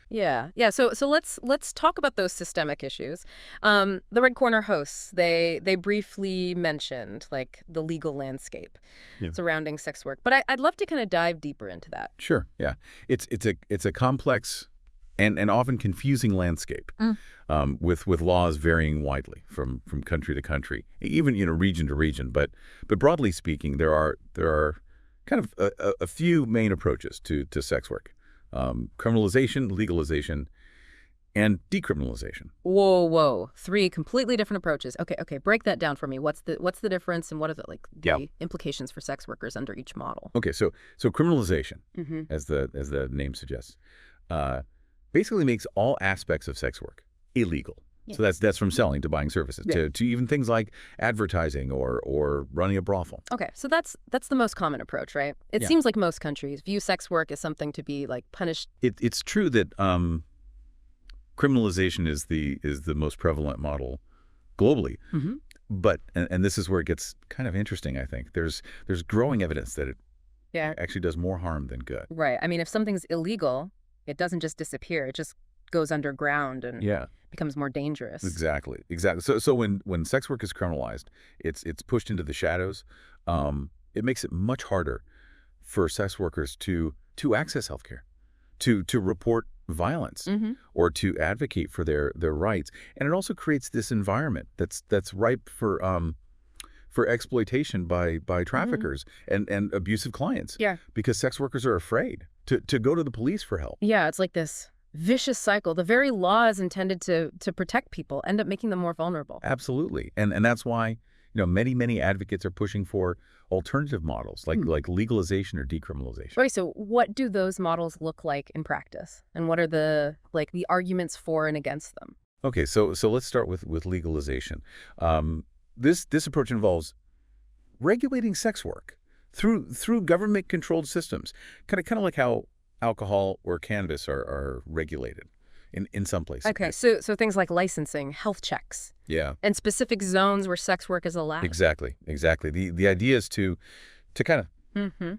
Yeah, yeah. So let's talk about those systemic issues. The Red Corner hosts, they briefly mentioned like the legal landscape Yeah. surrounding sex work, but I'd love to kind of dive deeper into that. Sure. Yeah. It's a complex and often confusing landscape, with laws varying widely from country to country, even region to region. But broadly speaking, there are kind of a few main approaches to sex work: criminalization, legalization, and decriminalization. Whoa, whoa. Three completely different approaches. Okay. Break that down for me. What's the difference and what are Yeah. the implications for sex workers under each model? Okay. So criminalization, Mm-hmm. as the name suggests, basically makes all aspects of sex work illegal. Yeah. So that's from selling to buying services, Yeah. to even things like advertising or running a brothel. Okay, so that's the most common approach, right? It Yeah. seems like most countries view sex work as something to be like punished. It's true that criminalization is the most prevalent model globally, Mm-hmm. but and this is where it gets kind of interesting. I think there's growing evidence that it Yeah. actually does more harm than good. Right. I mean, if something's illegal, it doesn't just disappear. It just goes underground and Yeah. becomes more dangerous. Exactly. So when sex work is criminalized, it's pushed into the shadows. It makes it much harder for sex workers to access healthcare, to report violence, Mm-hmm. or to advocate for their rights. And it also creates this environment that's ripe for exploitation by traffickers and abusive clients. Yeah. Because sex workers are afraid to go to the police for help. Yeah, it's like this vicious cycle. The very laws intended to protect people end up making them more vulnerable. Absolutely. And that's why, many advocates are pushing for alternative models like legalization or decriminalization. Right, so what do those models look like in practice? And what are the arguments for and against them? Okay, so let's start with legalization. This approach involves regulating sex work through government-controlled systems, kind of like how alcohol or cannabis are regulated in some places. Okay, so things like licensing, health checks, Yeah, and specific zones where sex work is allowed. exactly. The idea is to kind of Mm-hmm.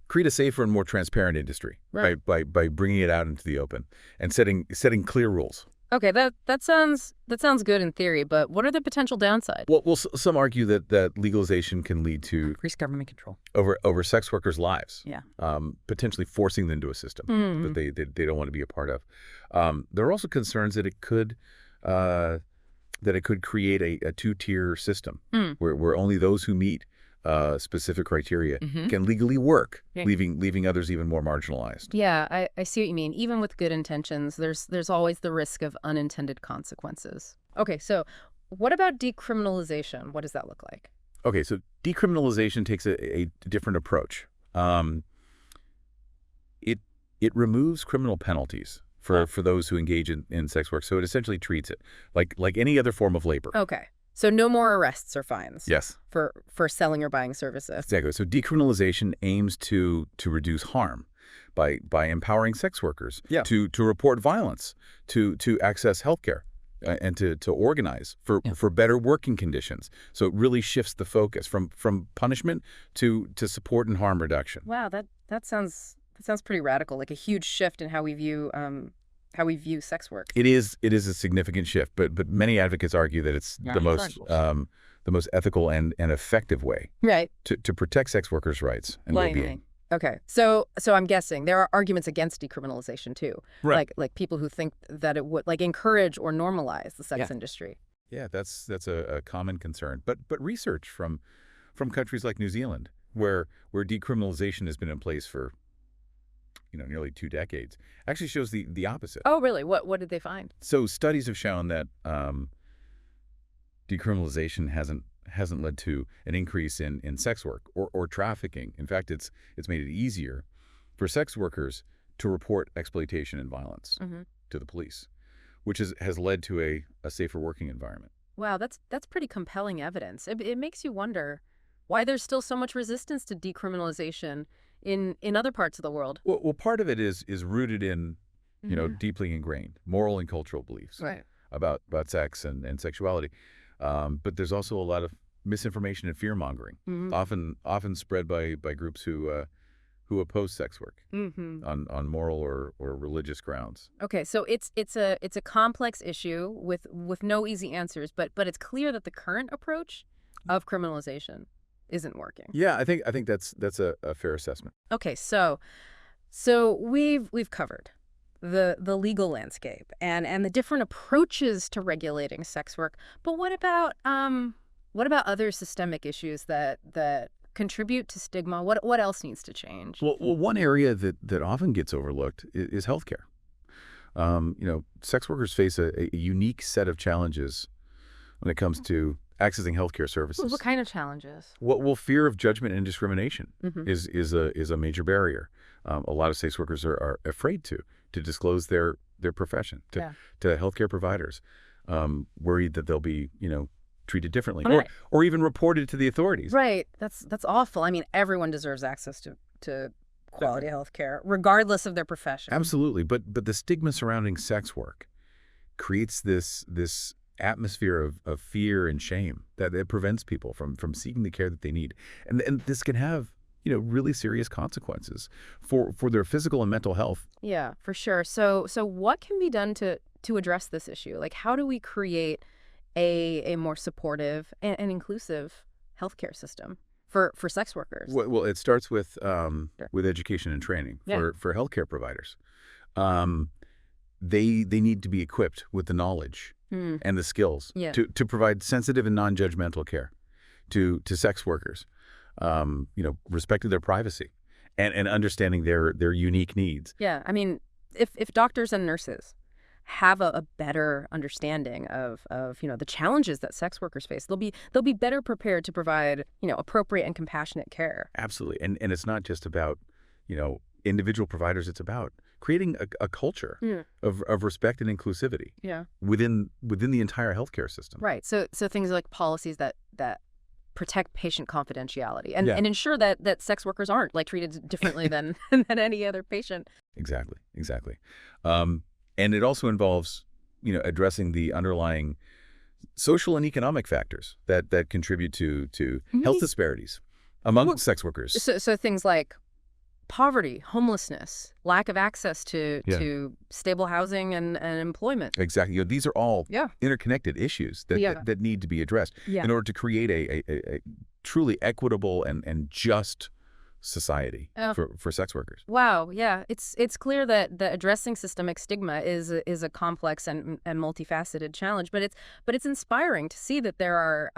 create a safer and more transparent industry, Right. by bringing it out into the open and setting clear rules. Okay, that sounds good in theory, but what are the potential downsides? Well, some argue that legalization can lead to Increased government control. over sex workers' lives. Yeah. Potentially forcing them into a system Mhm. that they don't want to be a part of. There are also concerns that it could create a two-tier system where only those who meet specific criteria Mhm. can legally work, Yeah. leaving others even more marginalized. Yeah, I see what you mean. Even with good intentions, there's always the risk of unintended consequences. Okay, so what about decriminalization? What does that look like? Okay, so decriminalization takes a different approach. It removes criminal penalties for those who engage in sex work. So it essentially treats it like any other form of labor. Okay, so no more arrests or fines. Yes, For selling or buying services. exactly. So decriminalization aims to reduce harm by empowering sex workers to report violence, to access healthcare, and to organize for better working conditions. So it really shifts the focus from punishment to support and harm reduction. Wow, that sounds pretty radical. Like a huge shift in how we view sex work. It is a significant shift, but many advocates argue that it's the most ethical and effective way Right. to protect sex workers' rights and well-being. Okay, so I'm guessing there are arguments against decriminalization too, Right. like people who think that it would encourage or normalize the sex industry. Yeah, that's a common concern. But research from countries like New Zealand, where decriminalization has been in place for nearly 2 decades, actually shows the opposite. Oh, really? What did they find? So studies have shown that decriminalization hasn't led to an increase in sex work or trafficking. In fact, it's made it easier for sex workers to report exploitation and violence to the police, which has led to a safer working environment. Wow, that's pretty compelling evidence. It makes you wonder why there's still so much resistance to decriminalization in other parts of the world. Well, part of it is rooted in deeply ingrained moral and cultural beliefs Right. about sex and sexuality. But there's also a lot of misinformation and fear mongering, often spread by groups who who oppose sex work Mm-hmm. on moral or religious grounds. Okay, so it's a complex issue with no easy answers, but it's clear that the current approach of criminalization isn't working. Yeah, I think that's a fair assessment. Okay, so we've covered the legal landscape and the different approaches to regulating sex work. But what about other systemic issues that contribute to stigma? What else needs to change? Well, one area that often gets overlooked is healthcare. Sex workers face a unique set of challenges when it comes to accessing healthcare services. What kind of challenges? Well, fear of judgment and discrimination Mm-hmm. is a major barrier. A lot of sex workers are afraid to disclose their profession to healthcare providers, worried that they'll be treated differently or even reported to the authorities. Right. That's awful. I mean, everyone deserves access to quality health care, regardless of their profession. Absolutely. But the stigma surrounding sex work creates this atmosphere of fear and shame that it prevents people from seeking the care that they need. And this can have really serious consequences for their physical and mental health. Yeah, for sure. So what can be done to address this issue? Like, how do we create a more supportive and inclusive healthcare system for sex workers? Well, it starts with education and training for healthcare providers. They need to be equipped with the knowledge and the skills to provide sensitive and non-judgmental care to sex workers. Respecting their privacy and understanding their unique needs. Yeah, I mean, if doctors and nurses have a better understanding of the challenges that sex workers face, they'll be better prepared to provide appropriate and compassionate care. Absolutely, and it's not just about individual providers. It's about creating a culture of respect and inclusivity within the entire healthcare system. Right. So things like policies that protect patient confidentiality and ensure that sex workers aren't treated differently than any other patient. Exactly. And it also involves, addressing the underlying social and economic factors that contribute to health disparities among sex workers. So things like poverty, homelessness, lack of access to stable housing and employment. Exactly. These are all interconnected issues that need to be addressed in order to create a truly equitable and just society for sex workers. Wow. Yeah. It's clear that addressing systemic stigma is a complex and multifaceted challenge, but it's inspiring to see that there are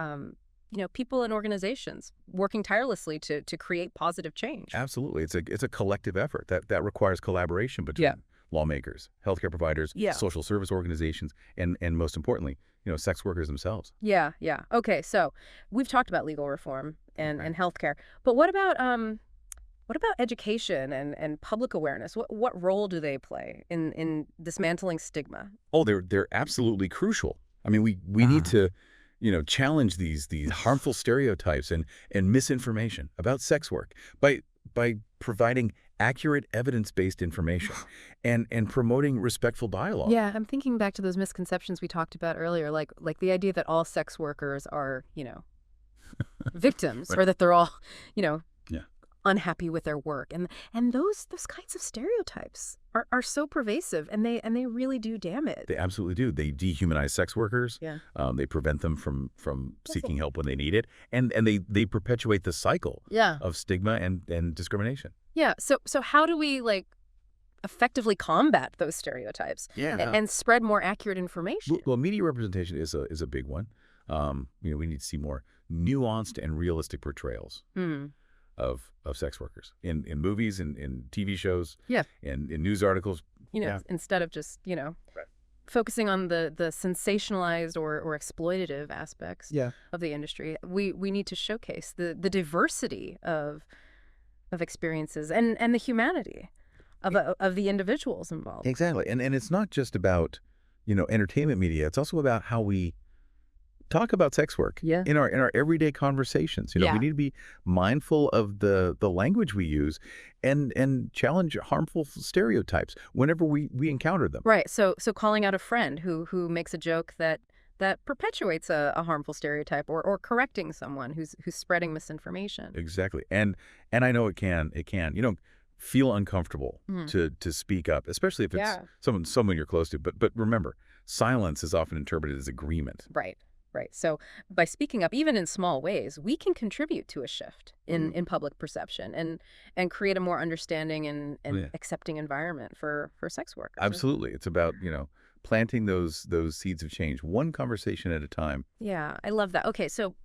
people and organizations working tirelessly to create positive change. Absolutely. It's a collective effort that requires collaboration between lawmakers, healthcare providers, social service organizations, and most importantly, sex workers themselves. Yeah. Okay, so we've talked about legal reform and healthcare, but what about education and public awareness? What role do they play in dismantling stigma? Oh, they're absolutely crucial. I mean, we need to challenge these harmful stereotypes and misinformation about sex work by providing accurate evidence-based information and promoting respectful dialogue. Yeah, I'm thinking back to those misconceptions we talked about earlier, like the idea that all sex workers are, victims, or that they're all, unhappy with their work. And those kinds of stereotypes are so pervasive, and they really do damage. They absolutely do. They dehumanize sex workers. Yeah. They prevent them from seeking help when they need it, and they perpetuate the cycle of stigma and discrimination. Yeah. So how do we effectively combat those stereotypes and spread more accurate information? Well, media representation is a big one. We need to see more nuanced and realistic portrayals of sex workers in movies and in TV shows, and in news articles. Instead of just focusing on the sensationalized or exploitative aspects of the industry, we need to showcase the diversity of experiences and the humanity of the individuals involved. Exactly, and it's not just about entertainment media. It's also about how we talk about sex work in our everyday conversations. We need to be mindful of the language we use and challenge harmful stereotypes whenever we encounter them. Right. So calling out a friend who makes a joke that perpetuates a harmful stereotype, or correcting someone who's spreading misinformation. Exactly. And I know it can. feel uncomfortable to speak up, especially if it's someone you're close to. But remember, silence is often interpreted as agreement. Right. Right. So by speaking up, even in small ways, we can contribute to a shift in public perception and create a more understanding and accepting environment for sex workers. Absolutely. It's about, planting those seeds of change, one conversation at a time. Yeah, I love that. Okay, so